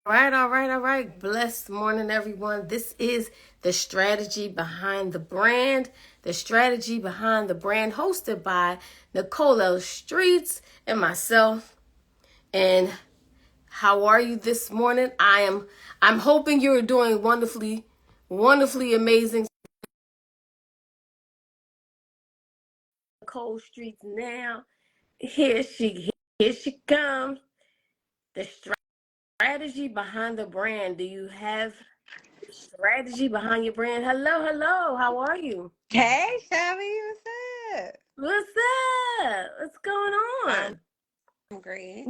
All right. Blessed morning, everyone. This is the strategy behind the brand. The strategy behind the brand, hosted by Nicole L Streets and myself. And how are you this morning? I'm hoping you're doing wonderfully amazing. Nicole Streets now. Here she comes. The strategy behind the brand. Do you have strategy behind your brand? Hello. How are you? Hey, Shelby, what's up? What's up? What's going I'm on? great.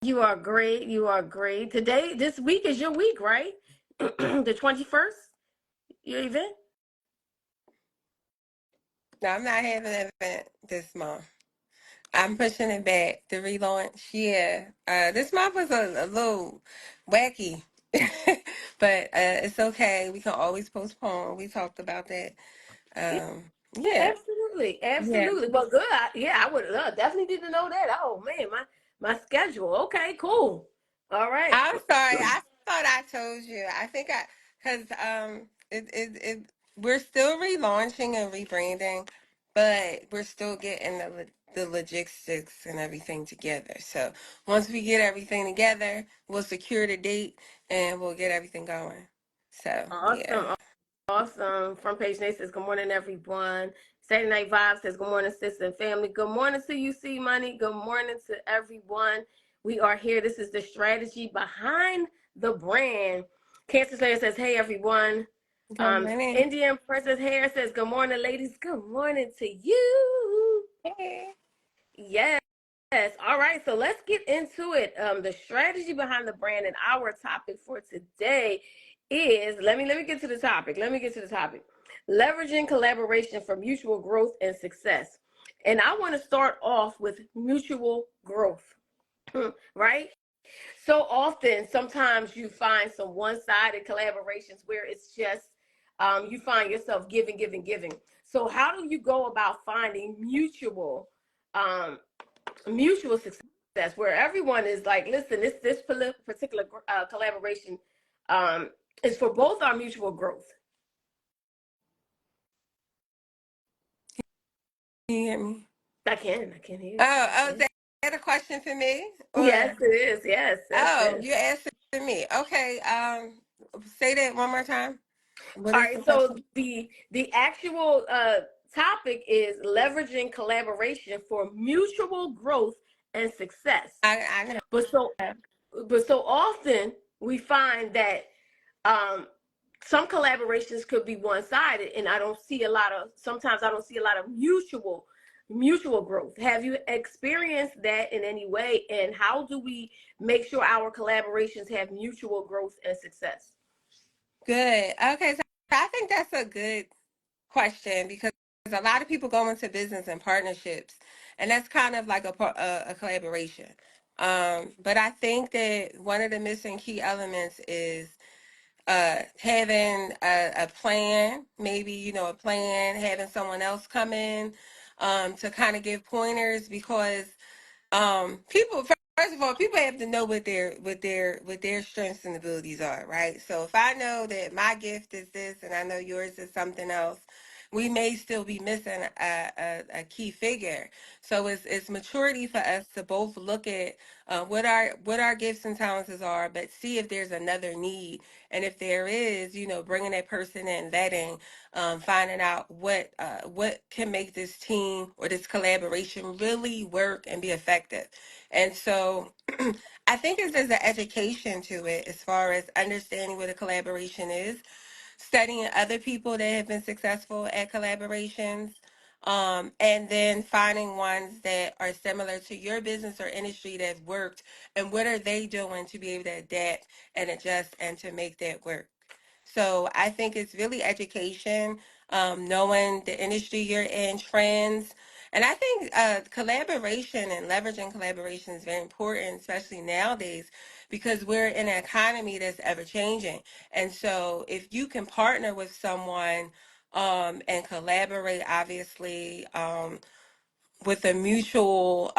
You are great. You are great. This week is your week, right? The 21st, your event? No, I'm not having an event this month. I'm pushing it back. The relaunch, yeah. This month was a little wacky, but it's okay. We can always postpone. We talked about that. Yeah, Yeah, absolutely. yeah. Absolutely. Well, good. I would definitely need to know that. Oh, man, my schedule. Okay, cool. All right. I'm sorry. I thought I told you. I think because we're still relaunching and rebranding, but we're still getting the logistics and everything together. So once we get everything together, we'll secure the date and we'll get everything going. So yeah. Awesome. Awesome. Front page Nate says, good morning, everyone. Saturday Night Vibe says, good morning, sister and family. Good morning to you, C Money. Good morning to everyone. We are here. This is the strategy behind the brand. Cancer Slayer says, hey, everyone. Good morning. Indian Princess Hair says, good morning, ladies. Good morning to you. Hey. Yes. Yes. All right. So let's get into it. The strategy behind the brand and our topic for today is let me get to the topic. Leveraging collaboration for mutual growth and success. And I want to start off with mutual growth. Right? So often, sometimes you find some one-sided collaborations where it's just you find yourself giving. So how do you go about finding um, mutual success where everyone is like, listen, this particular collaboration is for both our mutual growth? Can you hear me? I can hear you. Oh, is that a question for me? Yes, Or it is. Yes, it oh, is. you answered me. Okay. Say that one more time. What All is right, the so question? the actual topic is leveraging collaboration for mutual growth and success. I know. But so but so often we find that um some collaborations could be one-sided, and sometimes I don't see a lot of mutual growth. Have you experienced that in any way, and how do we make sure our collaborations have mutual growth and success? Good. Okay, so I think that's a good question because a lot of people go into business and partnerships, and that's kind of like a collaboration. But I think that one of the missing key elements is having a plan, maybe, a plan, having someone else come in to kind of give pointers because people first of all, people have to know what their strengths and abilities are, right? So if I know that my gift is this and I know yours is something else, we may still be missing a key figure. So it's maturity for us to both look at what our gifts and talents are, but see if there's another need, and if there is, bringing that person in, vetting, finding out what can make this team or this collaboration really work and be effective. And so I think there's an education to it as far as understanding what a collaboration is, studying other people that have been successful at collaborations, and then finding ones that are similar to your business or industry that's worked, and what are they doing to be able to adapt and adjust and to make that work. So I think it's really education, knowing the industry you're in, trends. And I think collaboration and leveraging collaboration is very important, especially nowadays, because we're in an economy that's ever changing. And so if you can partner with someone and collaborate, obviously, with a mutual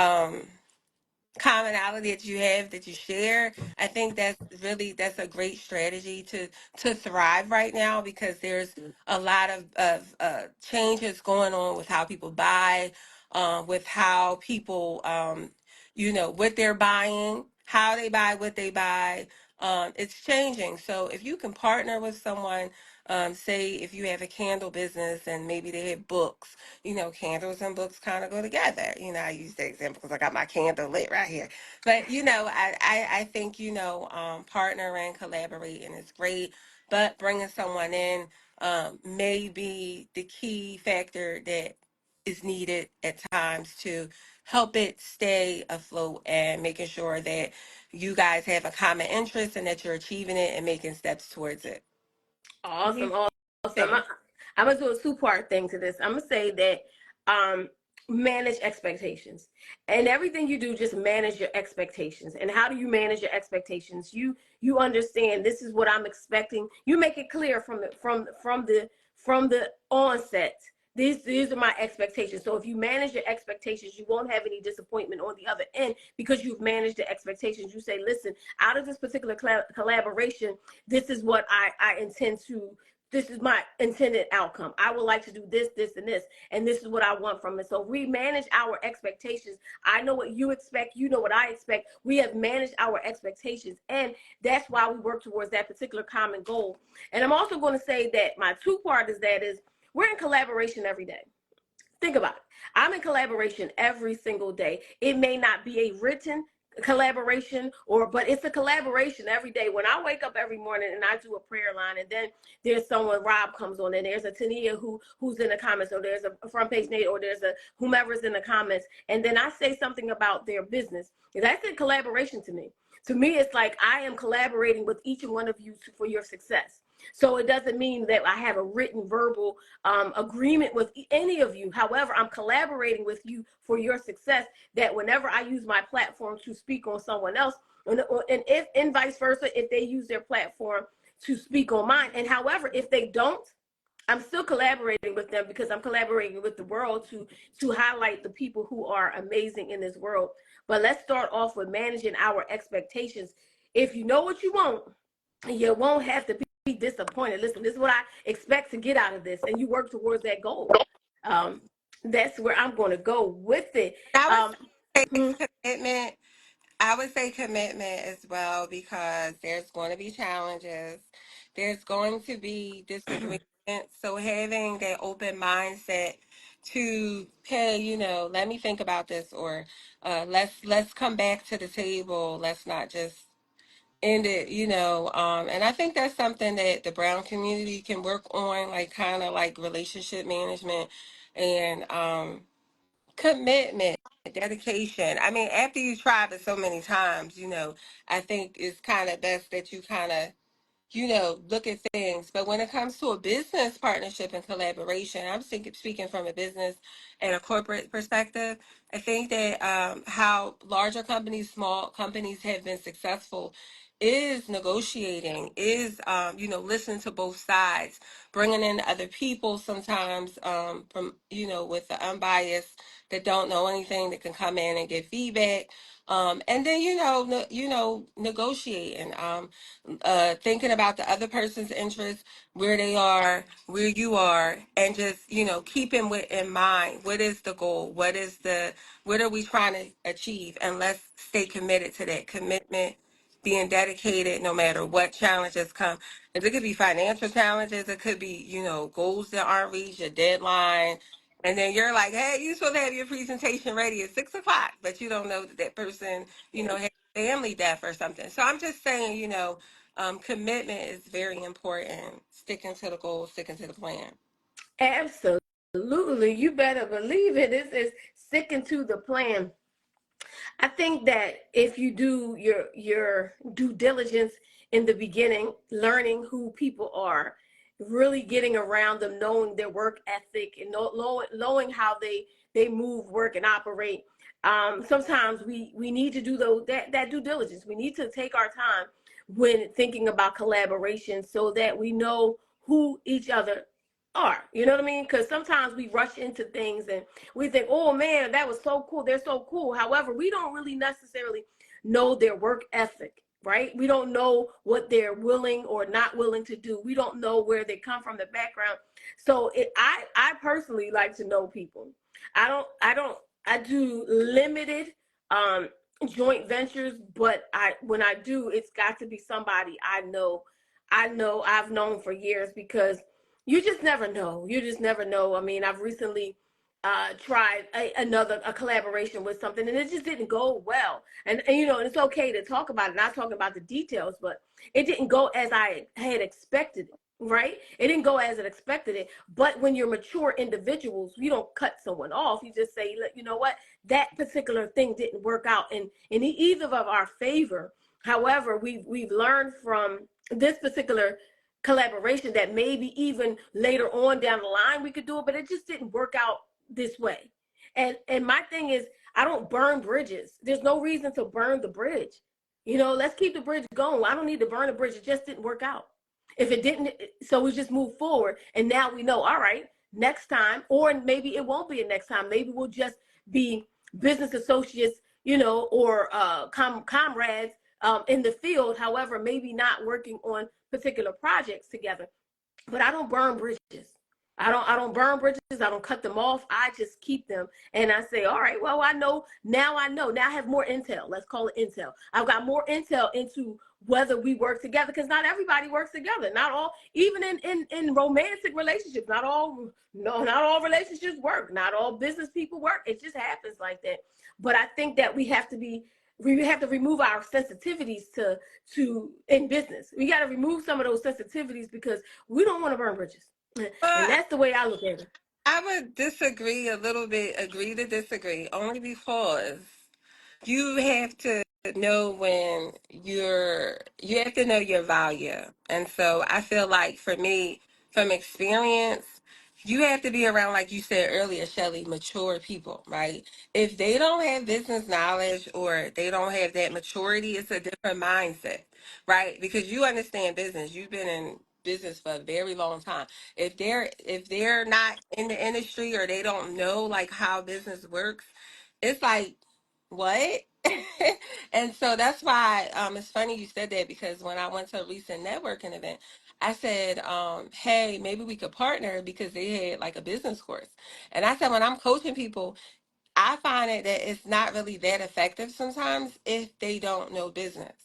commonality that you have that you share. I think that's a great strategy to thrive right now, because there's a lot of changes going on with how people buy, with how people what they're buying, how they buy, what they buy. It's changing. So if you can partner with someone, say if you have a candle business and maybe they have books, candles and books kind of go together. I use that example because I got my candle lit right here. But I think partnering, collaborating is great, but bringing someone in may be the key factor that is needed at times to help it stay afloat, and making sure that you guys have a common interest and that you're achieving it and making steps towards it. What do you Awesome, awesome. think? I'm gonna do a two-part thing to this. I'm gonna say that um manage expectations. And everything you do, just manage your expectations. And how do you manage your expectations? You understand this is what I'm expecting. You make it clear from the onset. These are my expectations. So if you manage your expectations, you won't have any disappointment on the other end, because you've managed the expectations. You say, listen, out of this particular collaboration, this is what I intend to, this is my intended outcome. I would like to do this, this, and this, and this is what I want from it. So we manage our expectations. I know what you expect. You know what I expect. We have managed our expectations, and that's why we work towards that particular common goal. And I'm also going to say that my two-part is we're in collaboration every day. Think about it. I'm in collaboration every single day. It may not be a written collaboration, but it's a collaboration every day. When I wake up every morning and I do a prayer line, and then there's someone, Rob comes on, and there's a Tania who's in the comments, or there's a front page Nate, or there's a whomever's in the comments, and then I say something about their business. That's a collaboration to me. To me, it's like I am collaborating with each and one of you for your success. So it doesn't mean that I have a written verbal agreement with any of you. However, I'm collaborating with you for your success, that whenever I use my platform to speak on someone else, and if and vice versa, if they use their platform to speak on mine, and however, if they don't, I'm still collaborating with them, because I'm collaborating with the world to highlight the people who are amazing in this world. But let's start off with managing our expectations. If you know what you want, you won't have to be disappointed. Listen, this is what I expect to get out of this, and you work towards that goal. Um, that's where I'm going to go with it. I would Um, hmm. say commitment. I would say commitment as well, because there's going to be challenges. There's going to be disagreements. So having that open mindset to, hey, let me think about this, or let's come back to the table. Let's not just end it, and I think that's something that the Brown community can work on, like kind of like relationship management and commitment, dedication. I mean, after you tried it so many times, I think it's kind of best that you kind of look at things. But when it comes to a business partnership and collaboration, I'm speaking from a business and a corporate perspective. I think that how larger companies, small companies have been successful is negotiating, is, listening to both sides, bringing in other people sometimes from, with the unbiased that don't know anything, that can come in and give feedback. And then, negotiating. Thinking about the other person's interests, where they are, where you are, and just keeping in mind, what is the goal, what are we trying to achieve, and let's stay committed to that commitment, being dedicated no matter what challenges come. And it could be financial challenges, it could be goals that aren't reached, a deadline. And then you're like, hey, you're supposed to have your presentation ready at 6 o'clock, but you don't know that person, has family death or something. So I'm just saying, commitment is very important. Sticking to the goal, sticking to the plan. Absolutely. You better believe it. This is sticking to the plan. I think that if you do your due diligence in the beginning, learning who people are, really getting around them, knowing their work ethic, and knowing how they move, work, and operate. Sometimes we need to do that due diligence. We need to take our time when thinking about collaboration, so that we know who each other are. You know what I mean? Because sometimes we rush into things and we think, oh man, that was so cool. They're so cool. However, we don't really necessarily know their work ethic, right? We don't know what they're willing or not willing to do. We don't know where they come from, the background. So I personally like to know people. I do limited um joint ventures, but when I do, it's got to be somebody I've known for years, because you just never know. You just never know. I mean, I've recently tried a collaboration with something, and it just didn't go well. And you know, and it's okay to talk about it, not talking about the details, but it didn't go as I had expected it. Right? It didn't go as it expected it. But when you're mature individuals, you don't cut someone off. You just say, you know what, that particular thing didn't work out in either of our favor. However, we've learned from this particular collaboration that maybe even later on down the line we could do it, but it just didn't work out this way. And my thing is, I don't burn bridges. There's no reason to burn the bridge. You know, let's keep the bridge going. I don't need to burn the bridge. It just didn't work out. If it didn't, so we just move forward, and now we know, all right, next time, or maybe it won't be a next time. Maybe we'll just be business associates, you know, or comrades in the field. However, maybe not working on particular projects together. But I don't burn bridges. I don't burn bridges. I don't cut them off. I just keep them, and I say, all right, well, I know now. I know now. I have more intel. Let's call it intel. I've got more intel into whether we work together, because not everybody works together. Not all, even in romantic relationships, not all, no, not all relationships work. Not all business people work. It just happens like that. But I think that we have to remove our sensitivities to in business. We got to remove some of those sensitivities, because we don't want to burn bridges. And Well, that's the way I look at it. I would disagree a little bit, agree to disagree, only because you have to know when you have to know your value. And so I feel like for me, from experience, you have to be around, like you said earlier, Shelly, mature people, right? If they don't have business knowledge or they don't have that maturity, it's a different mindset, right? Because you understand business. You've been in business for a very long time. If they're not in the industry or they don't know like how business works, it's like, what? And so that's why it's funny you said that, because when I went to a recent networking event, I said, hey, maybe we could partner, because they had like a business course. And I said, when I'm coaching people, I find it that it's not really that effective sometimes if they don't know business,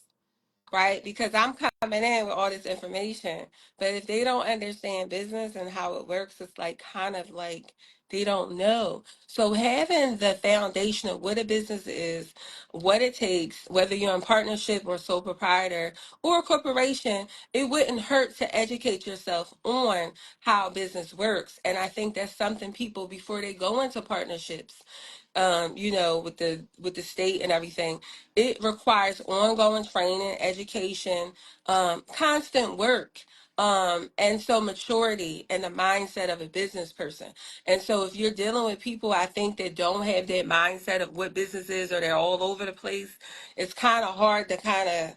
right? Because I'm coming in with all this information, but if they don't understand business and how it works, it's like kind of like they don't know. So having the foundation of what a business is, what it takes, whether you're in partnership or sole proprietor or a corporation, it wouldn't hurt to educate yourself on how business works. And I think that's something people, before they go into partnerships, with the state and everything, it requires ongoing training, education, constant work. And so maturity and the mindset of a business person. And so if you're dealing with people, I think, that don't have that mindset of what business is, or they're all over the place, it's kind of hard to kind of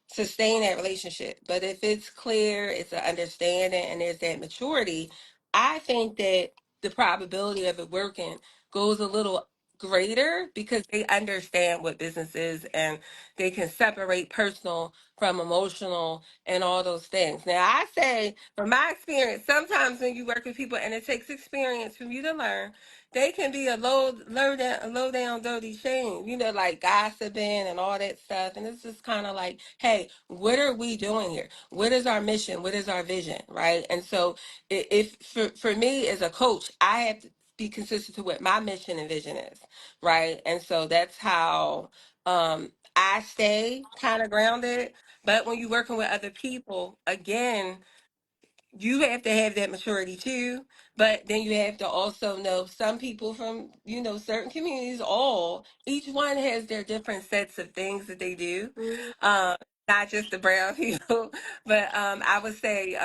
sustain that relationship. But if it's clear, it's an understanding, and there's that maturity, I think that the probability of it working goes a little greater, because they understand what business is, and they can separate personal from emotional and all those things. Now, I say from my experience, sometimes when you work with people and it takes experience for you to learn, they can be low down, dirty shame, like gossiping and all that stuff. And it's just kind of like, hey, what are we doing here? What is our mission? What is our vision? Right. And so, if for me as a coach, I have to be consistent to what my mission and vision is. Right. And so that's how I stay kind of grounded. But when you're working with other people, again, you have to have that maturity too, but then you have to also know some people from certain communities, all each one has their different sets of things that they do, Mm-hmm. um not just the brown people. But I would say,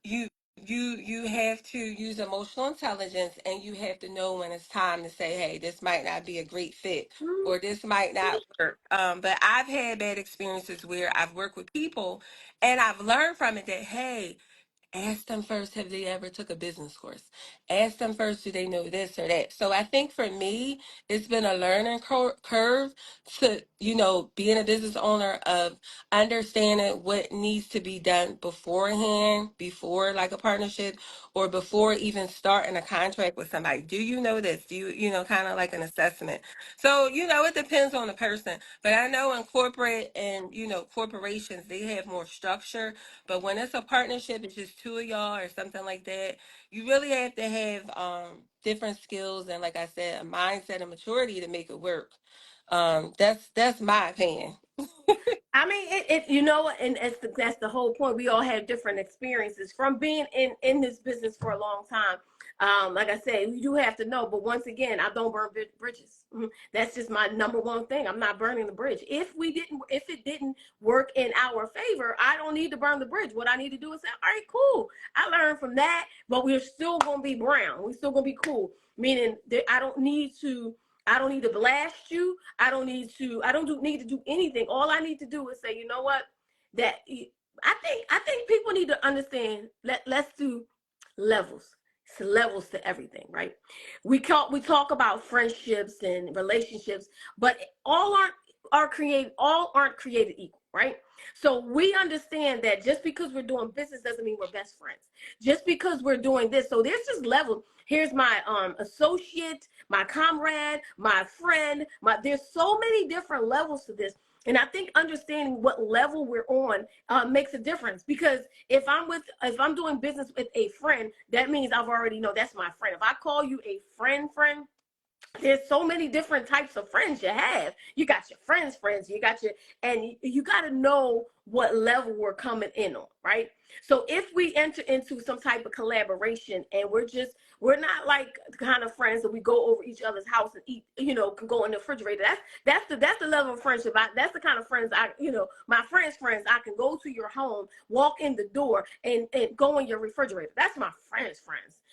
you you have to use emotional intelligence, and you have to know when it's time to say, hey, this might not be a great fit, or this might not work. But I've had bad experiences where I've worked with people, and I've learned from it that, hey, Ask them first, have they ever took a business course? Ask them first, do they know this or that? So I think for me, it's been a learning curve to, being a business owner, of understanding what needs to be done beforehand, before like a partnership, or before even starting a contract with somebody. Do you know this? Do kind of like an assessment. So, it depends on the person. But I know in corporate and, corporations, they have more structure, but when it's a partnership, it's just two of y'all or something like that. You really have to have different skills and, like I said, a mindset and maturity to make it work. That's my opinion. I mean, you know, and that's the whole point. We all have different experiences from being in this business for a long time. Like I said, you do have to know, but once again, I don't burn bridges. That's just my number one thing. I'm not burning the bridge. If it didn't work in our favor, I don't need to burn the bridge. What I need to do is say, all right, cool. I learned from that, but we're still gonna be brown. We're still gonna be cool. Meaning that I don't need to blast you. I don't need to do anything. All I need to do is say, you know what? That I think people need to understand. Let's do levels. It's levels to everything, right? We talk about friendships and relationships, but all aren't created equal, right? So we understand that just because we're doing business doesn't mean we're best friends. Just because we're doing this, so there's just levels. Here's my associate, my comrade, my friend. There's so many different levels to this, and I think understanding what level we're on makes a difference. Because if I'm doing business with a friend, that means I've already know that's my friend. If I call you a friend, there's so many different types of friends you have. You got your friends, and you got to know what level we're coming in on, right? So if we enter into some type of collaboration and we're not like the kind of friends that we go over each other's house and eat, can go in the refrigerator. That's the level of friendship. That's the kind of friends my friends, I can go to your home, walk in the door and go in your refrigerator. That's my friends.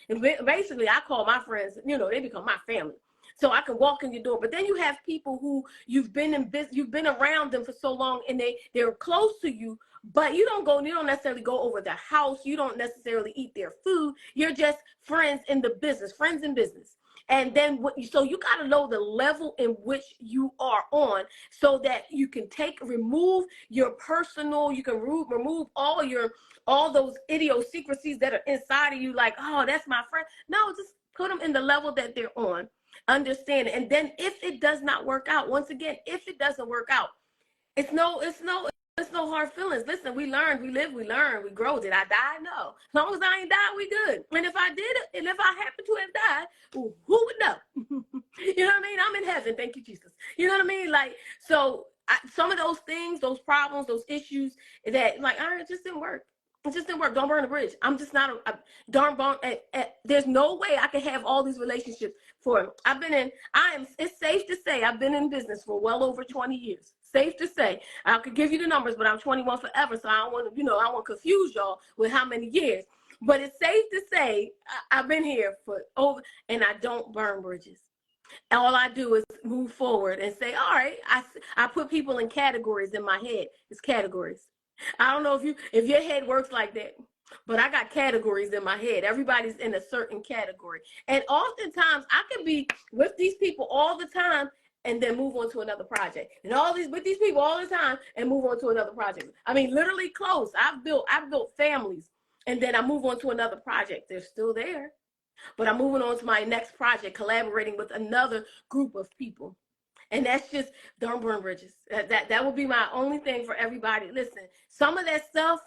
And basically I call my friends, they become my family. So I can walk in your door. But then you have people who you've been around them for so long, and they're close to you, but you don't necessarily go over their house. You don't necessarily eat their food. You're just friends in business. And then so you got to know the level in which you are on, so that you can remove your personal, you can remove all those idiosyncrasies that are inside of you, like, oh, that's my friend. No, just put them in the level that they're on, understand it. And then if it does not work out, once again, if it doesn't work out, it's no hard feelings. Listen, we learn, we live, we learn, we grow. Did I die? No. As long as I ain't died, we good. And if I did it, and if I happen to have died, who would know? You know what I mean? I'm in heaven. Thank you, Jesus. You know what I mean? Like, so some of those things, those problems, those issues that, like, all right, it just didn't work. It just didn't work. Don't burn the bridge. I'm just not darn bone. There's no way I can have all these relationships it's safe to say I've been in business for well over 20 years. Safe to say. I could give you the numbers, but I'm 21 forever, so I don't want to, I don't want to confuse y'all with how many years. But it's safe to say I've been here for over, and I don't burn bridges. All I do is move forward and say, all right, I put people in categories in my head. It's categories. I don't know if your head works like that, but I got categories in my head. Everybody's in a certain category. And oftentimes I can be with these people all the time and then move on to another project. And with these people all the time and move on to another project. I mean, literally close. I've built families, and then I move on to another project. They're still there, but I'm moving on to my next project, collaborating with another group of people. And that's just, don't burn bridges. That would be my only thing for everybody. Listen, some of that stuff,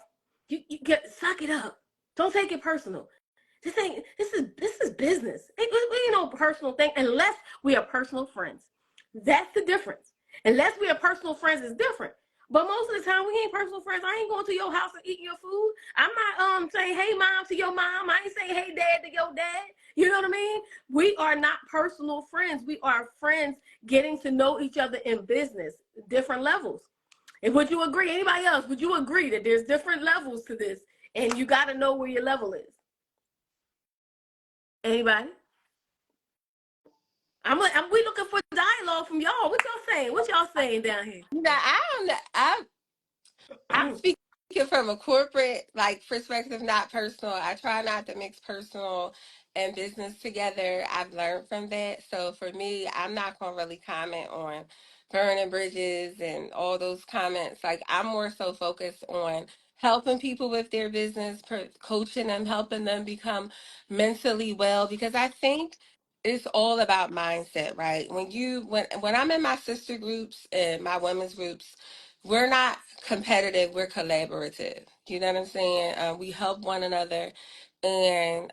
you suck it up. Don't take it personal. This is business. We ain't no personal thing unless we are personal friends. That's the difference. Unless we are personal friends, is different. But most of the time, we ain't personal friends. I ain't going to your house and eating your food. I'm not saying hey mom to your mom. I ain't saying hey dad to your dad. You know what I mean? We are not personal friends. We are friends getting to know each other in business, different levels. And would you agree? Anybody else? Would you agree that there's different levels to this, and you got to know where your level is? Anybody? We looking for dialogue from y'all. What y'all saying? What y'all saying down here? I don't know. I'm speaking from a corporate like perspective, not personal. I try not to mix personal and business together. I've learned from that. So for me, I'm not gonna really comment on burning bridges and all those comments. Like I'm more so focused on helping people with their business, coaching them, helping them become mentally well, because I think it's all about mindset, right? When I'm in my sister groups and my women's groups, we're not competitive, we're collaborative. You know what I'm saying? We help one another, and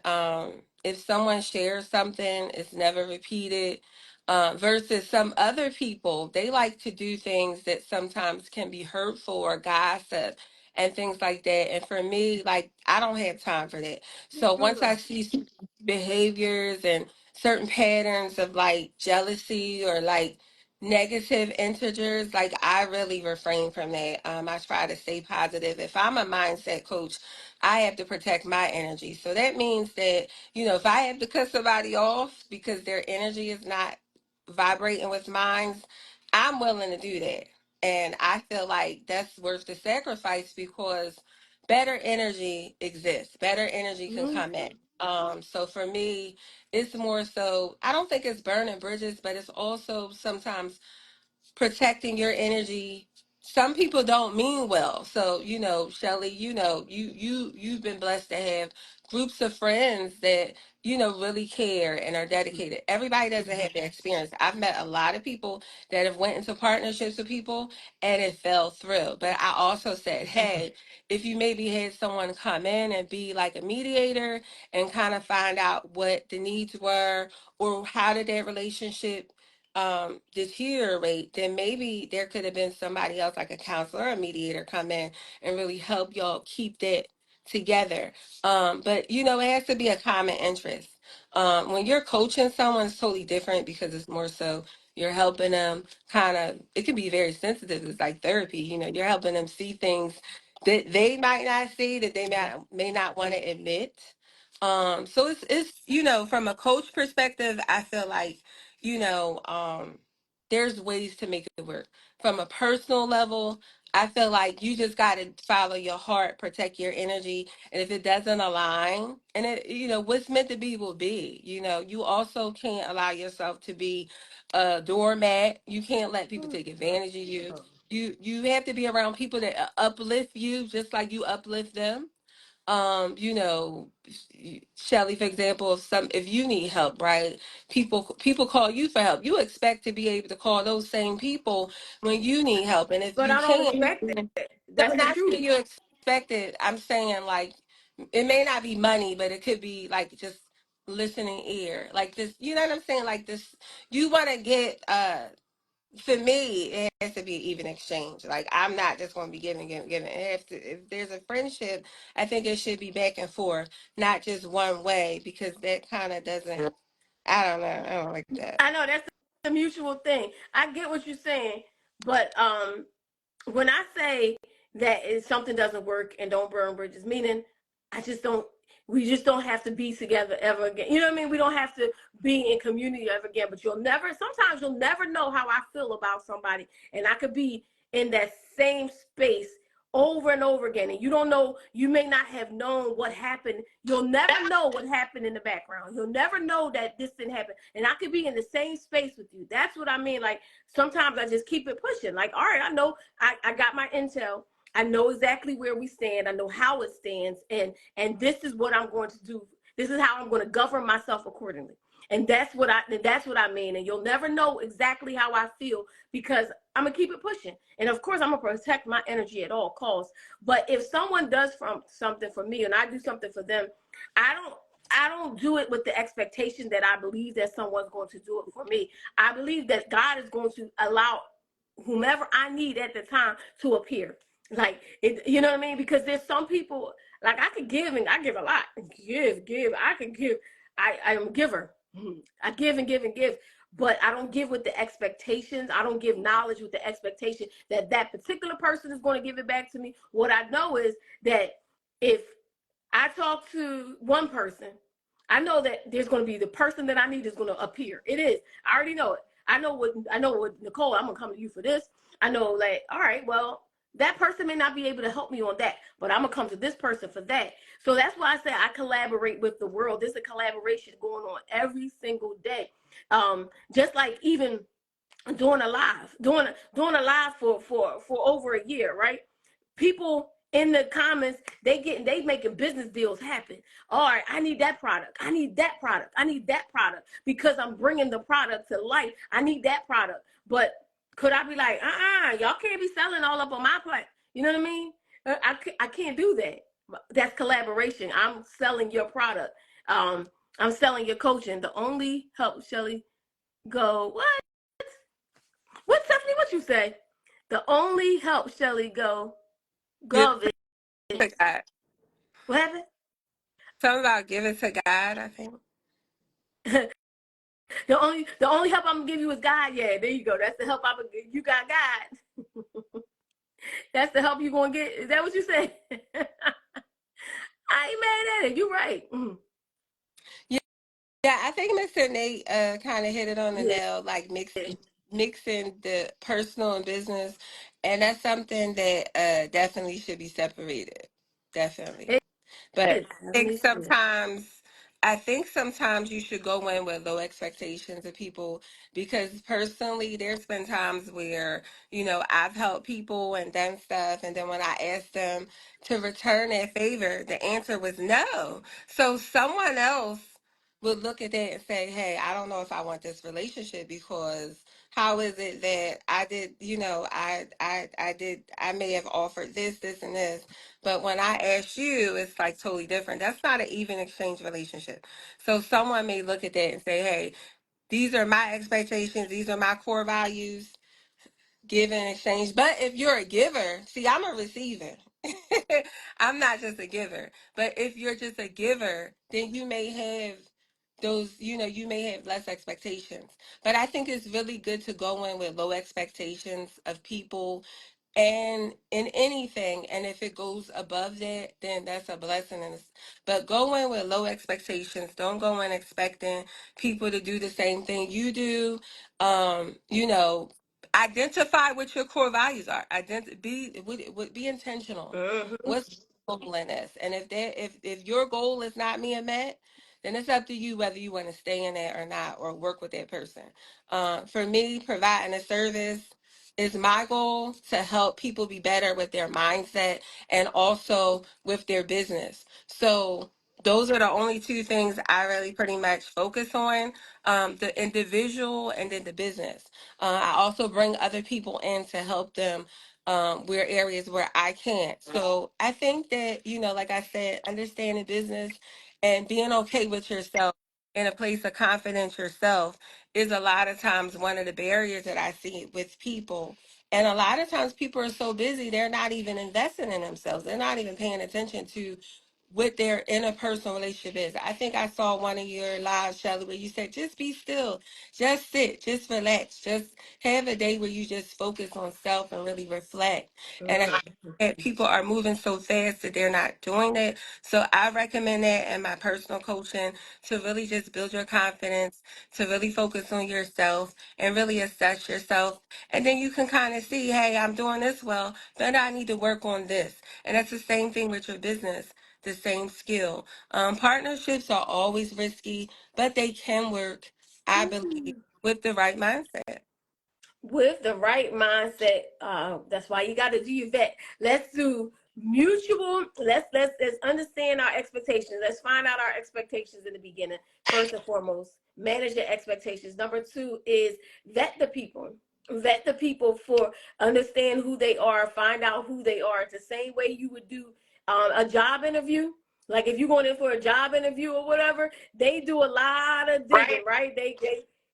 if someone shares something, it's never repeated. Versus some other people, they like to do things that sometimes can be hurtful or gossip and things like that. And for me, like, I don't have time for that. So once I see some behaviors and certain patterns of like jealousy or like negative integers, like I really refrain from that. I try to stay positive. If I'm a mindset coach, I have to protect my energy. So that means that, if I have to cut somebody off because their energy is not vibrating with mine, I'm willing to do that. And I feel like that's worth the sacrifice because better energy exists. Better energy can Mm-hmm. come in. So for me, it's more so, I don't think it's burning bridges, but it's also sometimes protecting your energy. Some people don't mean well. So, Shelly, you've been blessed to have groups of friends that, really care and are dedicated. Everybody doesn't have that experience. I've met a lot of people that have went into partnerships with people and it fell through. But I also said, hey, if you maybe had someone come in and be like a mediator and kind of find out what the needs were or how did that relationship deteriorate, then maybe there could have been somebody else like a counselor or a mediator come in and really help y'all keep that together. But it has to be a common interest. When you're coaching someone, it's totally different because it's more so you're helping them kind of, it can be very sensitive. It's like therapy, you're helping them see things that they might not see, that they may not want to admit. So it's from a coach perspective, I feel like there's ways to make it work. From a personal level, I feel like you just got to follow your heart, protect your energy, and if it doesn't align, and what's meant to be will be. You also can't allow yourself to be a doormat. You can't let people take advantage of you. You have to be around people that uplift you, just like you uplift them. um you know Shelly, for example, if you need help, right, people call you for help. You expect to be able to call those same people when you need help, and if But you I don't can't, expect no, that. That's the not truth. that you expect it. I'm saying, like, it may not be money, but it could be like just listening ear, like this, you know what I'm saying, like this. You want to get for me, it has to be an even exchange. Like, I'm not just going to be giving, giving, giving. If there's a friendship, I think it should be back and forth, not just one way, because that kind of doesn't. I don't know. I don't like that. I know that's the mutual thing. I get what you're saying, but when I say that if something doesn't work and don't burn bridges, meaning I just don't. We just don't have to be together ever again. You know what I mean? We don't have to be in community ever again. But sometimes you'll never know how I feel about somebody, and I could be in that same space over and over again, and you don't know. You may not have known what happened. You'll never know what happened in the background. You'll never know that this didn't happen, and I could be in the same space with you. That's what I mean. Like, sometimes I just keep it pushing. Like, all right, I know I got my intel. I know exactly where we stand. I know how it stands, and this is what I'm going to do. This is how I'm going to govern myself accordingly. And that's what I mean. And you'll never know exactly how I feel because I'm gonna keep it pushing. And of course, I'm gonna protect my energy at all costs. But if someone does something for me and I do something for them, I don't I don't do it with the expectation that I believe that someone's going to do it for me. I believe that God is going to allow whomever I need at the time to appear. Like it, you know what I mean? Because there's some people like I could give and I give a lot. Give. I can give. I am a giver. I give and give and give. But I don't give with the expectations. I don't give knowledge with the expectation that that particular person is going to give it back to me. What I know is that if I talk to one person, I know that there's going to be the person that I need is going to appear. It is. I already know it. I know what Nicole. I'm gonna come to you for this. I know, like, all right, well, That person may not be able to help me on that, but I'm gonna come to this person for that. So that's why I say I collaborate with the world. There's a collaboration going on every single day. Just like even doing a live for over a year, right? People in the comments, they making business deals happen. All right, I need that product. I need that product. I need that product because I'm bringing the product to life. I need that product. But could I be like, y'all can't be selling all up on my plate? You know what I mean? I can't do that. That's collaboration. I'm selling your product. I'm selling your coaching. The only help, Shelly, go what, Stephanie? What you say? The only help Shelly Give go it to God. what happened? Something about give it to God, I think. The only help I'm gonna give you is God. Yeah, there you go. That's the help I'm gonna give you. Got God. That's the help you gonna get. Is that what you say? I ain't mad at it. You right. Yeah, yeah, I think Mr. Nate kind of hit it on the Yeah. nail, like mixing the personal and business, and that's something that definitely should be separated. Definitely. It But is. Definitely should. I think sometimes you should go in with low expectations of people because personally there's been times where, I've helped people and done stuff and then when I asked them to return that favor, the answer was no. So someone else would look at that and say, "Hey, I don't know if I want this relationship because how is it that I did, I may have offered this and this, but when I ask you, it's like totally different. That's not an even exchange relationship. So someone may look at that and say, hey, these are my expectations, these are my core values, give and exchange. But if you're a giver, see, I'm a receiver. I'm not just a giver. But if you're just a giver, then you may have you may have less expectations. But I think it's really good to go in with low expectations of people and in anything, and if it goes above that, then that's a blessing. But go in with low expectations. Don't go in expecting people to do the same thing you do. You know, identify what your core values are. Be intentional. Mm-hmm. What's your goal in this? And if your goal is not being met, then it's up to you whether you want to stay in that or not, or work with that person. For me, providing a service is my goal to help people be better with their mindset and also with their business. So those are the only two things I really pretty much focus on, the individual and then the business. I also bring other people in to help them where areas where I can't. So I think that, like I said, understanding business and being okay with yourself in a place of confidence yourself is a lot of times one of the barriers that I see with people. And a lot of times people are so busy, they're not even investing in themselves. They're not even paying attention to what their interpersonal relationship is. I think I saw one of your lives, Shelly, where you said, just be still, just sit, just relax, just have a day where you just focus on self and really reflect. And I think that people are moving so fast that they're not doing that. So I recommend that in my personal coaching to really just build your confidence, to really focus on yourself and really assess yourself. And then you can kind of see, hey, I'm doing this well, but I need to work on this. And that's the same thing with your business, the same skill. Partnerships are always risky, but they can work, I believe, Mm-hmm. with the right mindset. With the right mindset. That's why you got to do your vet. Let's do mutual. Let's understand our expectations. Let's find out our expectations in the beginning. First and foremost, manage your expectations. Number two is vet the people. Vet the people for understand who they are. Find out who they are. It's the same way you would do a job interview. Like if you're going in for a job interview or whatever, they do a lot of digging, right?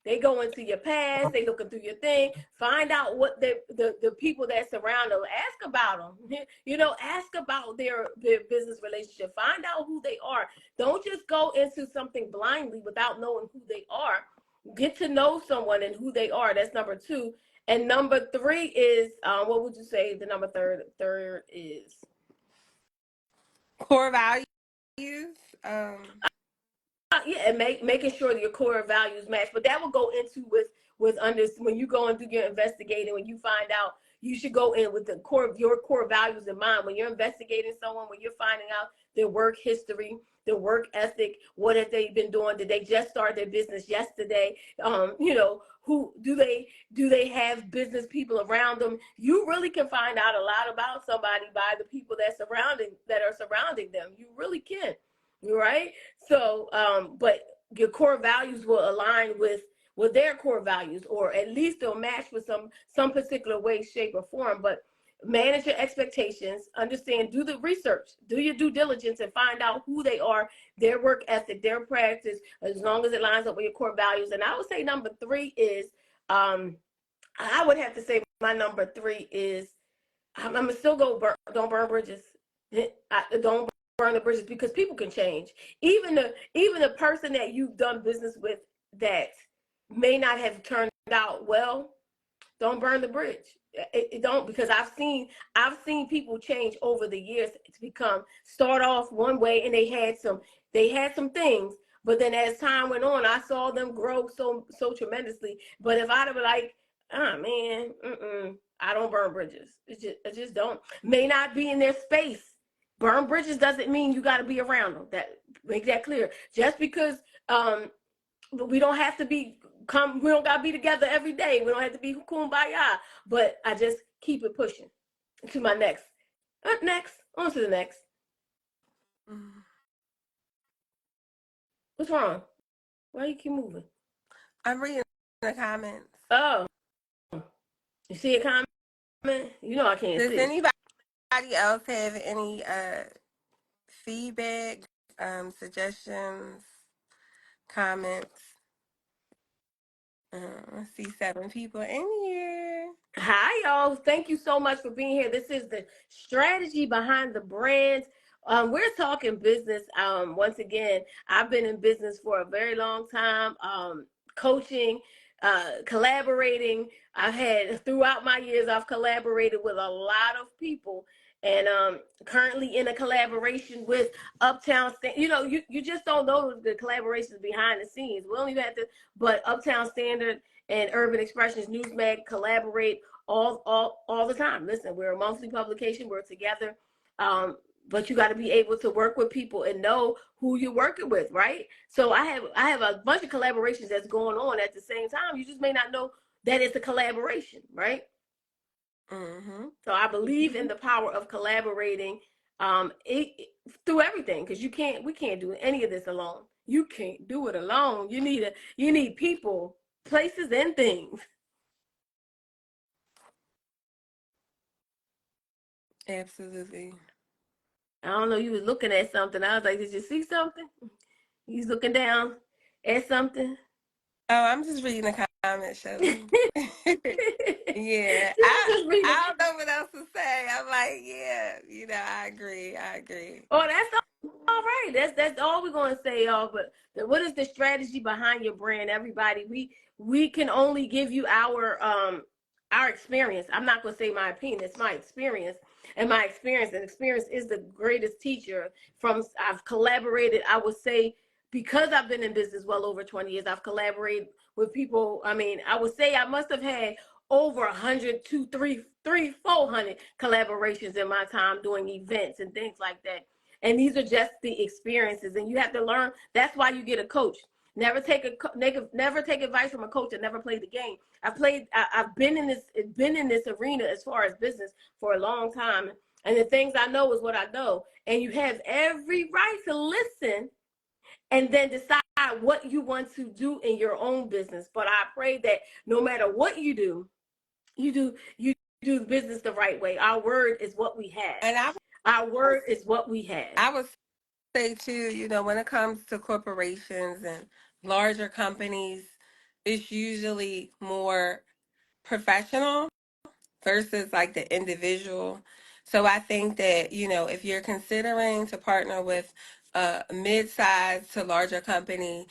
They go into your past, they looking through your thing, find out what the people that surround them, ask about them, ask about their business relationship, find out who they are. Don't just go into something blindly without knowing who they are. Get to know someone and who they are. That's number two. And number three is what would you say the number third is? Core values. Um, Yeah, and making sure that your core values match. But that will go into with under when you go and do your investigating, when you find out, you should go in with the core your core values in mind. When you're investigating someone, when you're finding out their work history, their work ethic, what have they been doing? Did they just start their business yesterday? Who do they have business people around them? You really can find out a lot about somebody by the people that are surrounding them. You really can, right? So, but your core values will align with their core values, or at least they'll match with some particular way, shape, or form. But manage your expectations, understand, do the research, do your due diligence, and find out who they are, their work ethic, their practice, as long as it lines up with your core values. And I would say number three is, I would have to say my number three is, I'm gonna still go don't burn bridges. Don't burn the bridges, because people can change. Even the person that you've done business with that may not have turned out well, don't burn the bridge. It don't, because I've seen people change over the years to become, start off one way, and they had some things, but then as time went on, I saw them grow so tremendously. But if I'd have been like, oh man, I don't burn bridges. I just don't. May not be in their space. Burn bridges doesn't mean you got to be around them. That make that clear. Just because we don't have to we don't gotta be together every day. We don't have to be kumbaya. But I just keep it pushing to my next. Next. On to the next. Mm. What's wrong? Why you keep moving? I'm reading the comments. Oh, you see a comment? You know I can't Does see. anybody else have any feedback, suggestions, comments? I see 7 people in here. Hi, y'all. Thank you so much for being here. This is the strategy behind the brands. We're talking business. Once again, I've been in business for a very long time, coaching, collaborating. Throughout my years, I've collaborated with a lot of people, and currently in a collaboration with Uptown. You just don't know the collaborations behind the scenes. We don't even have to, but Uptown Standard and Urban Expressions Newsmag collaborate all the time. Listen, we're a monthly publication. We're together. But you got to be able to work with people and know who you're working with, right? So I have a bunch of collaborations that's going on at the same time. You just may not know that it's a collaboration, right? Mm-hmm. So I believe in the power of collaborating, through everything, because we can't do any of this alone. You can't do it alone. You need people, places, and things. Absolutely. I don't know. You was looking at something. I was like, did you see something? You was looking down at something. Oh, I'm just reading the comments, Shelly. Yeah, She was just reading. I don't know what else to say. I'm like, yeah, I agree. I agree. Oh, that's all right. That's all we're gonna say, y'all. But what is the strategy behind your brand? Everybody, we can only give you our experience. I'm not gonna say my opinion. It's my experience, and experience is the greatest teacher. I've collaborated. I would say, because I've been in business well over 20 years, I've collaborated with people. I mean, I would say I must have had over 100, 400 collaborations in my time doing events and things like that. And these are just the experiences, and you have to learn. That's why you get a coach. Never take advice from a coach that never played the game. I've been in this arena as far as business for a long time, and the things I know is what I know. And you have every right to listen and then decide what you want to do in your own business. But I pray that no matter what you do business the right way. Our word is what we have. And Our word is what we have. I would say too, when it comes to corporations and larger companies, it's usually more professional versus like the individual. So I think that, if you're considering to partner with a mid-sized to larger company,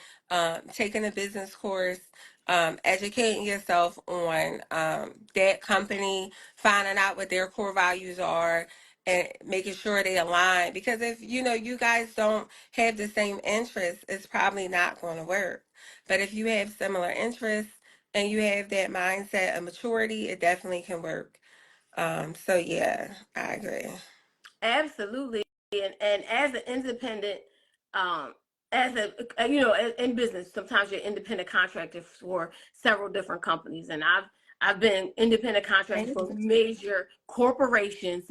taking a business course, educating yourself on that company, finding out what their core values are, and making sure they align. Because if, you guys don't have the same interests, it's probably not going to work. But if you have similar interests, and you have that mindset of maturity, it definitely can work. So yeah, I agree. Absolutely. And as an independent, um, as a you know, in business, sometimes you're independent contractor for several different companies, and I've been independent contractor Thank for you. major corporations,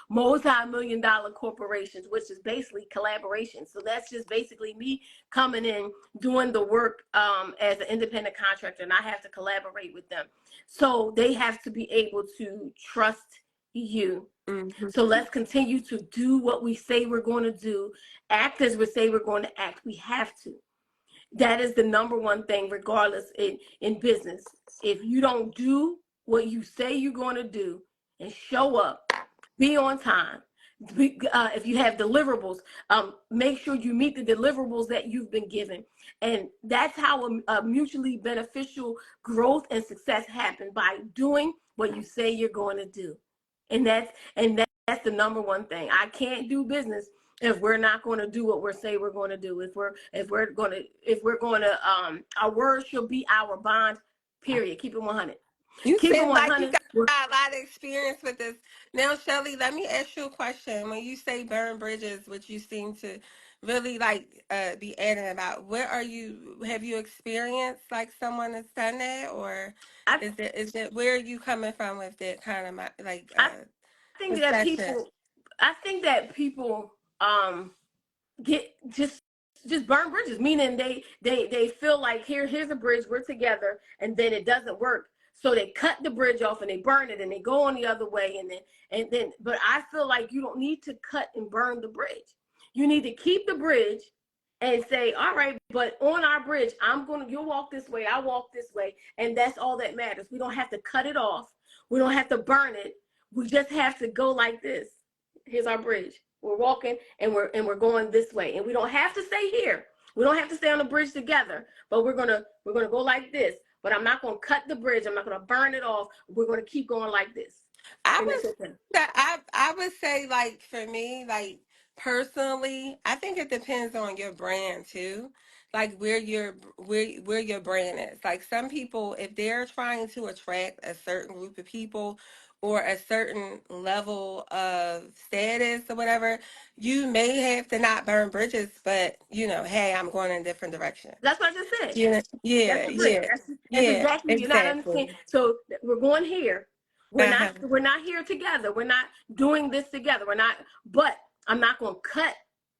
multi-million dollar corporations, which is basically collaboration. So that's just basically me coming in doing the work as an independent contractor, and I have to collaborate with them. So they have to be able to trust you. Hmm. So let's continue to do what we say we're going to do, act as we say we're going to act. We have to. That is the number one thing, regardless in business. If you don't do what you say you're going to do and show up, be on time. If you have deliverables, make sure you meet the deliverables that you've been given. And that's how a mutually beneficial growth and success happen, by doing what you say you're going to do. And that's the number one thing. I can't do business if we're not going to do what we say we're going to do. If we're going to our word shall be our bond. Period. Keep it 100. You Keep it seem like you 100. got a lot of experience with this. Now, Shelly, let me ask you a question. When you say burn bridges, which you seem to really like be adamant about, where are you? Have you experienced like someone that's done that, or I is it where are you coming from with that kind of I think that perception? people get just burn bridges, meaning they feel like here's a bridge, we're together, and then it doesn't work, so they cut the bridge off and they burn it and they go on the other way, and then but I feel like you don't need to cut and burn the bridge. You need to keep the bridge and say, all right, but on our bridge, you'll walk this way, I walk this way, and that's all that matters. We don't have to cut it off, we don't have to burn it, we just have to go like this. Here's our bridge, we're walking and we're going this way, and we don't have to stay here, we don't have to stay on the bridge together, but we're gonna go like this. But I'm not gonna cut the bridge, I'm not gonna burn it off, we're gonna keep going like this. I And would that's okay. I would say like for me, like personally, I think it depends on your brand too. Like where your brand is. Like some people, if they're trying to attract a certain group of people or a certain level of status or whatever, you may have to not burn bridges, but hey, I'm going in a different direction. That's what I just said. Yeah, That's yeah, the bridge. yeah, That's yeah, exactly, you're not understanding. exactly. So we're going here. We're not Uh-huh. we're not here together. We're not doing this together. We're not. But I'm not going to cut.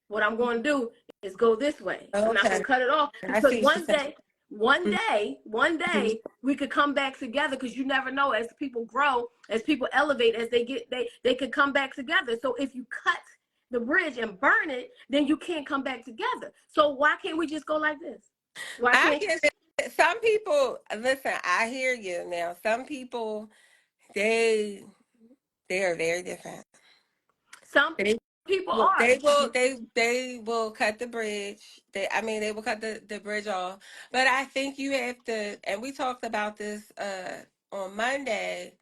What I'm going to do is go this way. I'm not going Okay. to cut it off, I because see what you're one saying. day, one day, one Mhm. day we could come back together, because you never know, as people grow, as people elevate, as they could come back together. So if you cut the bridge and burn it, then you can't come back together. So why can't we just go like this? Why I can't get it. Some people, listen, I hear you now. Some people, they they are very different. some They people will are? they will cut the bridge. They will cut the bridge off. But I think you have to, and we talked about this on Monday,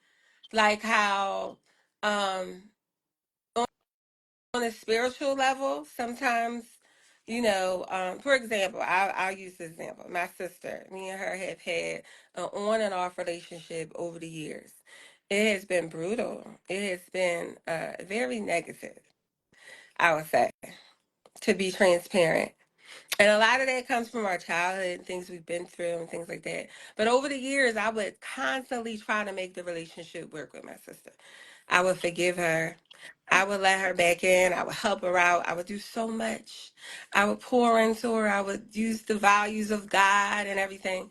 like how um on a spiritual level, sometimes, for example, I'll use this example. My sister, me and her have had an on and off relationship over the years. It has been brutal. It has been very negative, I would say, to be transparent. And a lot of that comes from our childhood and things we've been through and things like that. But over the years, I would constantly try to make the relationship work with my sister. I would forgive her. I would let her back in. I would help her out. I would do so much. I would pour into her. I would use the values of God and everything,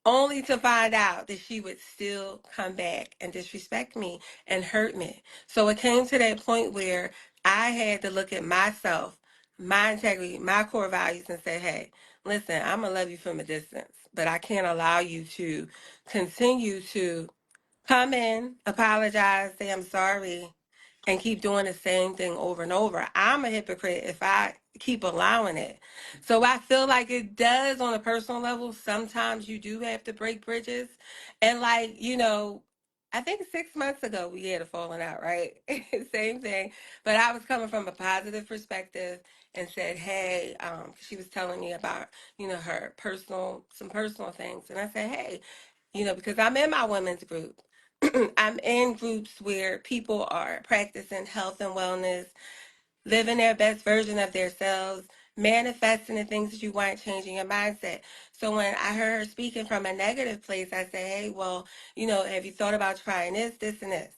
only to find out that she would still come back and disrespect me and hurt me. So it came to that point where I had to look at myself, my integrity, my core values, and say, hey, listen, I'm going to love you from a distance, but I can't allow you to continue to come in, apologize, say I'm sorry, and keep doing the same thing over and over. I'm a hypocrite if I keep allowing it. So I feel like it does on a personal level. Sometimes you do have to break bridges. And I think 6 months ago we had a falling out, right? Same thing. But I was coming from a positive perspective and said, hey, she was telling me about, some personal things. And I said, hey, because I'm in my women's group. I'm in groups where people are practicing health and wellness, living their best version of themselves, manifesting the things that you want, changing your mindset. So when I heard her speaking from a negative place, I said, hey, well, have you thought about trying this, and this?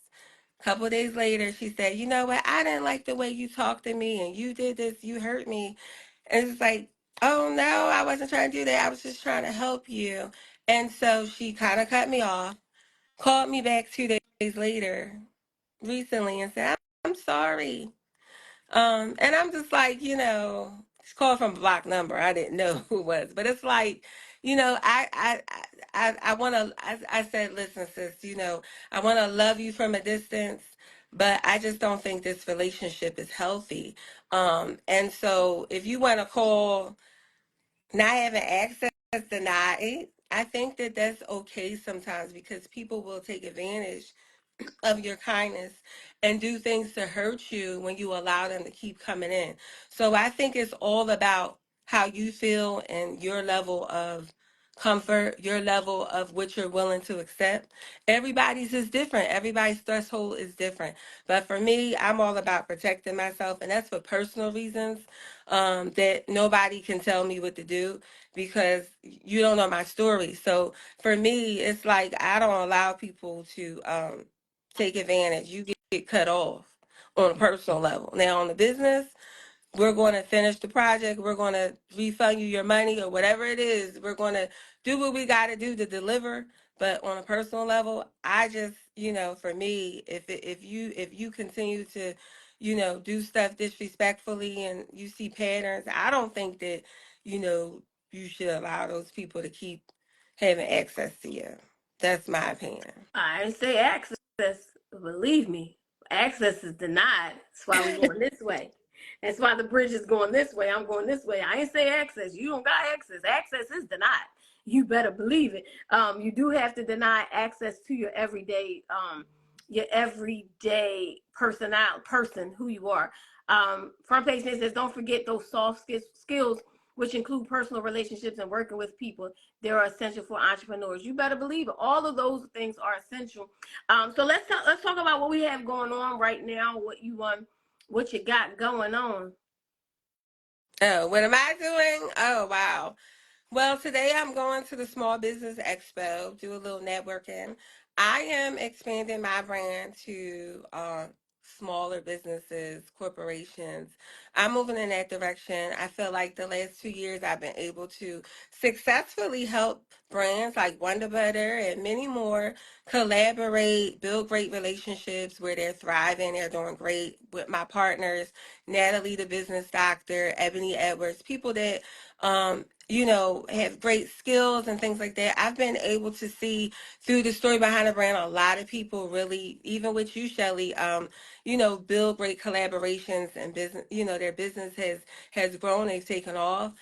A couple of days later, she said, you know what? I didn't like the way you talked to me and you did this, you hurt me. And it's like, oh no, I wasn't trying to do that. I was just trying to help you. And so she kind of cut me off, called me back 2 days later recently and said, I'm sorry. And I'm just like, it's called from a block number. I didn't know who it was, but it's like, I want to. I said, listen, sis, I want to love you from a distance, but I just don't think this relationship is healthy. And so if you want to call not having access denied, I think that that's okay sometimes because people will take advantage of your kindness and do things to hurt you when you allow them to keep coming in. So I think it's all about how you feel and your level of comfort, your level of what you're willing to accept. Everybody's is different. Everybody's threshold is different. But for me, I'm all about protecting myself, and that's for personal reasons. That nobody can tell me what to do because you don't know my story. So for me, it's like I don't allow people to take advantage. You get cut off on a personal level. Now on the business, we're going to finish the project. We're going to refund you your money or whatever it is. We're going to do what we got to do to deliver. But on a personal level, I just, for me, if you continue to, do stuff disrespectfully and you see patterns, I don't think that, you should allow those people to keep having access to you. That's my opinion. I didn't say access. Believe me, access is denied. That's why we're going this way. That's why the bridge is going this way. I'm going this way. I ain't say access. You don't got access. Access is denied. You better believe it. You do have to deny access to your everyday person who you are. Front page says, don't forget those soft skills, which include personal relationships and working with people. They're essential for entrepreneurs. You better believe it. All of those things are essential. So let's talk about what we have going on right now. What you got going on? Oh, what am I doing? Oh, wow. Well, today I'm going to the Small Business Expo, do a little networking. I am expanding my brand to smaller businesses, corporations. I'm moving in that direction. I feel like the last 2 years I've been able to successfully help brands like Wonder Butter and many more collaborate, build great relationships where they're thriving, they're doing great with my partners, Natalie, the business doctor, Ebony Edwards, people that have great skills and things like that. I've been able to see through the story behind the brand, a lot of people really, even with you, Shelly, build great collaborations and business, their business has grown, they've taken off.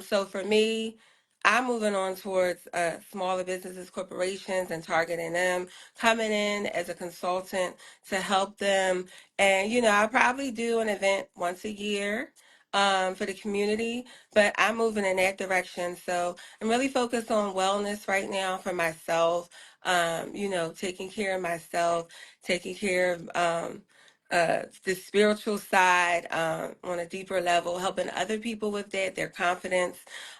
So for me, I'm moving on towards smaller businesses, corporations, and targeting them, coming in as a consultant to help them. And, I'll probably do an event once a year for the community, but I'm moving in that direction. So I'm really focused on wellness right now for myself, taking care of myself, taking care of the spiritual side on a deeper level, helping other people with that, their confidence.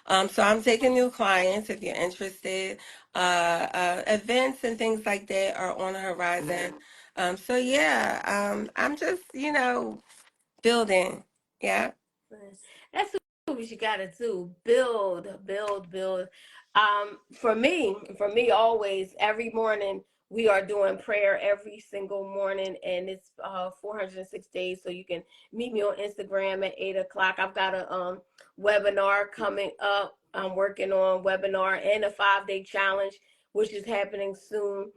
So I'm taking new clients if you're interested. Events and things like that are on the horizon. So yeah, I'm just, building. Yeah. That's what you gotta do. Build. For me, always every morning we are doing prayer every single morning, and it's 406 days. So you can meet me on Instagram at 8 o'clock. I've got a webinar coming up. I'm working on webinar and a 5-day challenge, which is happening soon.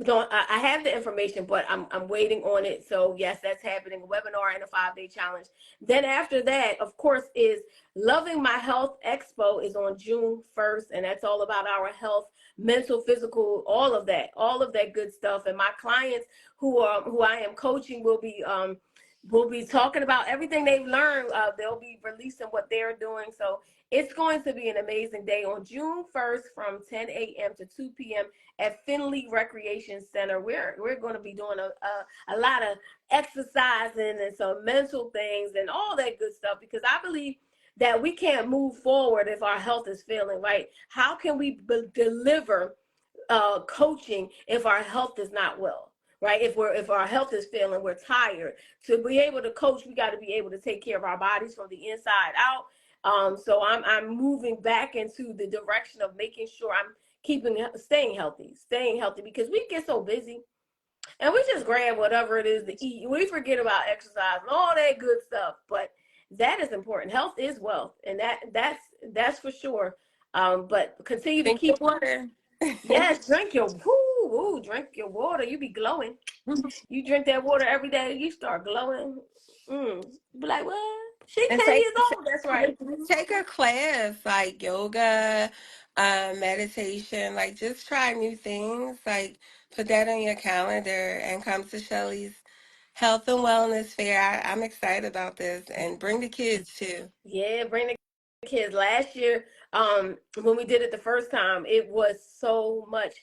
Don't I have the information, but I'm waiting on it. So yes, that's happening. A webinar and a 5-day challenge. Then after that, of course, is Loving My Health Expo is on June 1st, and that's all about our health, mental, physical, all of that good stuff. And my clients who I am coaching will be We'll be talking about everything they've learned. They'll be releasing what they're doing. So it's going to be an amazing day on June 1st from 10 a.m. to 2 p.m. at Finley Recreation Center. We're going to be doing a lot of exercising and some mental things and all that good stuff, because I believe that we can't move forward if our health is failing, right? How can we deliver coaching if our health is not well, right? If our health is failing, we're tired. To be able to coach, we got to be able to take care of our bodies from the inside out. So I'm moving back into the direction of making sure I'm staying healthy, because we get so busy and we just grab whatever it is to eat. We forget about exercise and all that good stuff, but that is important. Health is wealth, and that's for sure. But continue to Drink your keep. water. Yes, drink your water. You be glowing. You drink that water every day, you start glowing. Be like, what? She And 10 years old. That's right. take a class like yoga, meditation, like just try new things, like put that on your calendar and come to Shelly's Health and Wellness Fair. I'm excited about this and bring the kids too. Yeah, bring the kids. Last year, when we did it the first time, it was so much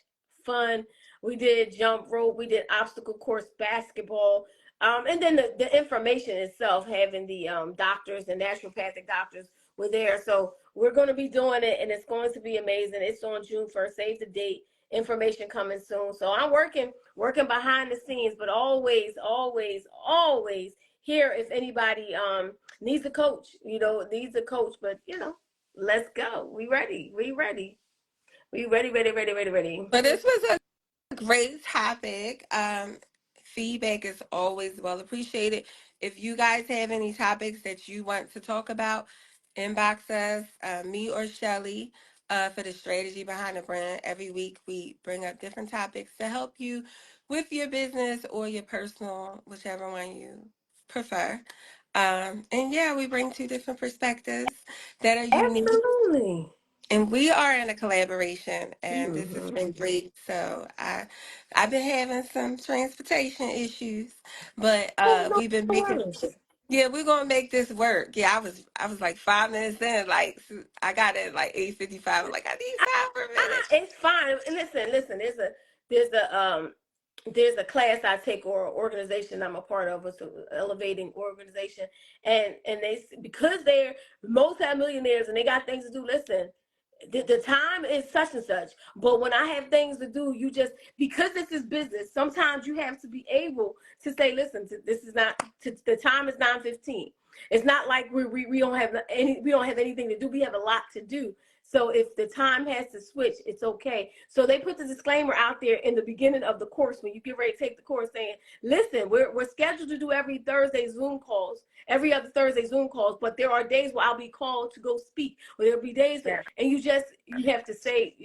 fun. We did jump rope, we did obstacle course basketball, and then the information itself, having the doctors and naturopathic doctors were there. So we're going to be doing it, and it's going to be amazing. It's on June 1st. Save the date. Information coming soon. So I'm working behind the scenes, but always, always, always here if anybody needs a coach, needs a coach. But let's go. We ready. We ready. We ready, ready, ready, ready, ready. But this was a great topic. Feedback is always well appreciated. If you guys have any topics that you want to talk about, inbox us, me or Shelly, for the strategy behind the brand. Every week we bring up different topics to help you with your business or your personal, whichever one you prefer. And yeah, we bring two different perspectives that are unique. Absolutely. And we are in a collaboration, and this has Hmm. been great. So I've been having some transportation issues, but Oh, no we've been making. worries. Yeah, we're gonna make this work. Yeah, I was like 5 minutes in, like I got it like 8:55. I'm like, I need 5 more minutes. It's fine. Listen. There's a class I take, or organization I'm a part of. It's an elevating organization, and because they're multimillionaires and they got things to do. Listen, the time is such and such, but when I have things to do, you just, because this is business, sometimes you have to be able to say, listen, this is not, the time is 9:15. It's not like we don't have anything to do. We have a lot to do. So if the time has to switch, it's okay. So they put the disclaimer out there in the beginning of the course when you get ready to take the course, saying, listen, we're scheduled to do every Thursday Zoom calls, every other Thursday Zoom calls, but there are days where I'll be called to go speak, or there'll be days that, and you just have to say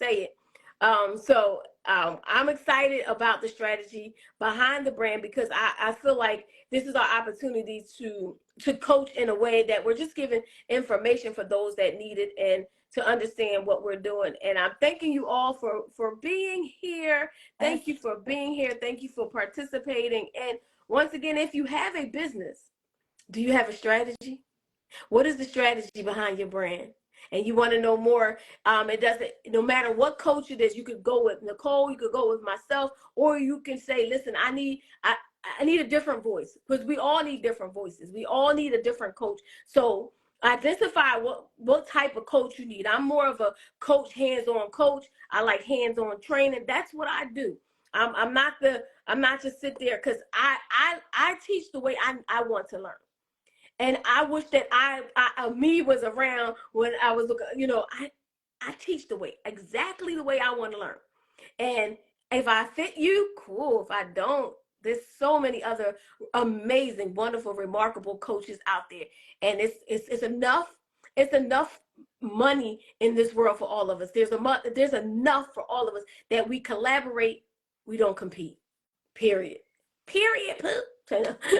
it. I'm excited about the strategy behind the brand, because I feel like this is our opportunity to coach in a way that we're just giving information for those that need it and to understand what we're doing. And I'm thanking you all for being here. Yes. Thank you for being here. Thank you for participating. And once again, if you have a business, do you have a strategy? What is the strategy behind your brand? And you want to know more, it doesn't, no matter what coach it is, you could go with Nicole, you could go with myself, or you can say, listen, I need a different voice, because we all need different voices. We all need a different coach. So identify what type of coach you need. I'm more of a coach, hands-on coach. I like hands-on training. That's what I do. I'm not just sit there, because I teach the way I want to learn. And I wish that me was around when I was looking. I teach exactly the way I want to learn. And if I fit you, cool. If I don't, there's so many other amazing, wonderful, remarkable coaches out there, and it's enough. It's enough money in this world for all of us. There's enough for all of us that we collaborate. We don't compete. Period. Period.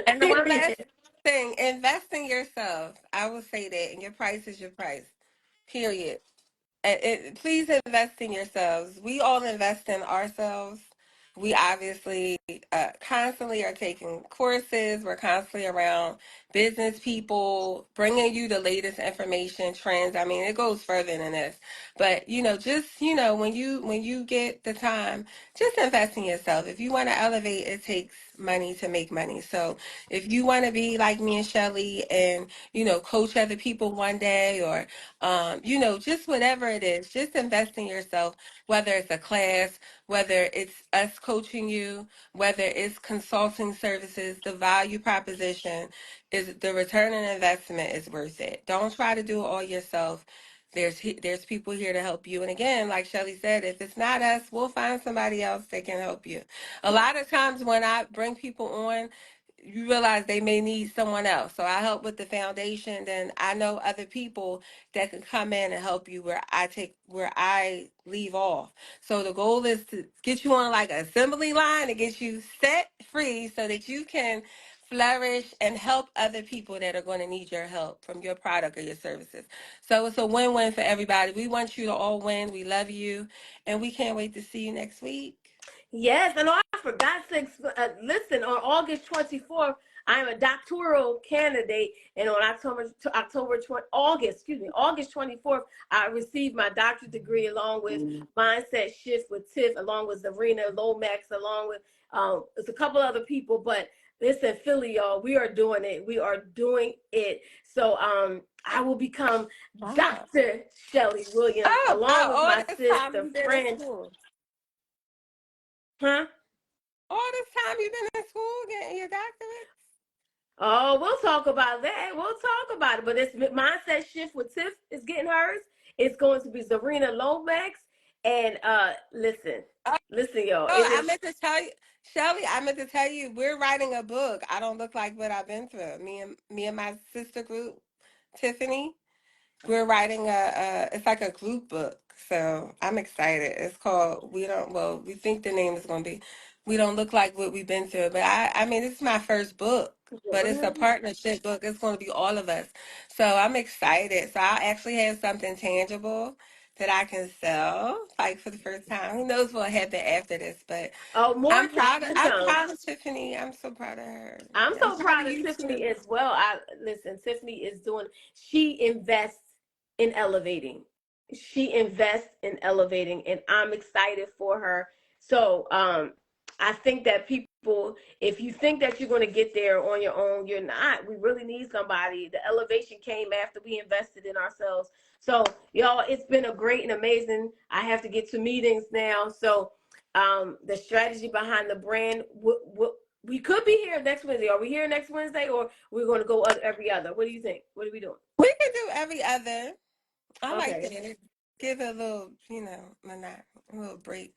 And the one Period. last thing, invest in yourself. I will say that, and your price is your price. Period. And please invest in yourselves. We all invest in ourselves. We obviously constantly are taking courses. We're constantly around business people, bringing you the latest information, trends. I mean, it goes further than this. But just when you get the time, just invest in yourself. If you want to elevate, it takes money to make money. So if you want to be like me and Shelly and coach other people one day, or just whatever it is, just invest in yourself. Whether it's a class, whether it's us coaching you, whether it's consulting services, the value proposition is the return on investment is worth it. Don't try to do it all yourself. There's people here to help you. And again, like Shelly said, if it's not us, we'll find somebody else that can help you. A lot of times when I bring people on, you realize they may need someone else. So I help with the foundation. Then I know other people that can come in and help you where I leave off. So the goal is to get you on like an assembly line and get you set free so that you can flourish and help other people that are going to need your help from your product or your services. So it's a win-win for everybody. We want you to all win. We love you, and we can't wait to see you next week. Yes, and I forgot to listen. On August 24th, I am a doctoral candidate, and on August 24th, I received my doctorate degree along with Mindset Shift with Tiff, along with Zarina Lomax, along with there's a couple other people. But listen, Philly, y'all, we are doing it. We are doing it. So I will become Wow. Dr. Shelly Williams, Oh, along wow. with All my this time sister, you've been in friend, school. huh? All this time you've been in school getting your doctorate. Oh, we'll talk about that. We'll talk about it. But it's Mindset Shift with Tiff is getting hers. It's going to be Zarina Lomax. And listen, y'all. Oh, It I is meant to tell you, Shelly. I meant to tell you, we're writing a book. I don't look like what I've been through. Me and my sister group, Tiffany. We're writing it's like a group book. So I'm excited. It's called we think the name is gonna be We Don't Look Like What We've Been Through. But I mean, this is my first book, but it's a partnership book. It's gonna be all of us. So I'm excited. So I'll actually have something tangible that I can sell, like for the first time. Who knows what'll happen after this, but more to I'm come. proud of Tiffany. I'm so proud of her. I'm I'm so proud of proud of you Tiffany too. as well. I listen, Tiffany is doing she invests in elevating. She invests in elevating and I'm excited for her. So I think that people, if you think that you're going to get there on your own, you're not. We really need somebody. The elevation came after we invested in ourselves. So y'all, it's been a great and amazing. I have to get to meetings now. So the strategy behind the brand, we could be here next Wednesday. Are we here next Wednesday, or we're going to go every other? What do you think? What are we doing? We can do every other. I like Okay, that. Give it a little, a little break.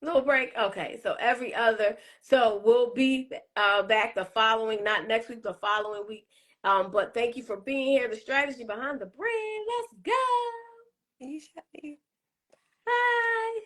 little break. Okay, so every other. So we'll be back the following, not next week, the following week. But thank you for being here. The strategy behind the brand. Let's go. You should- Bye.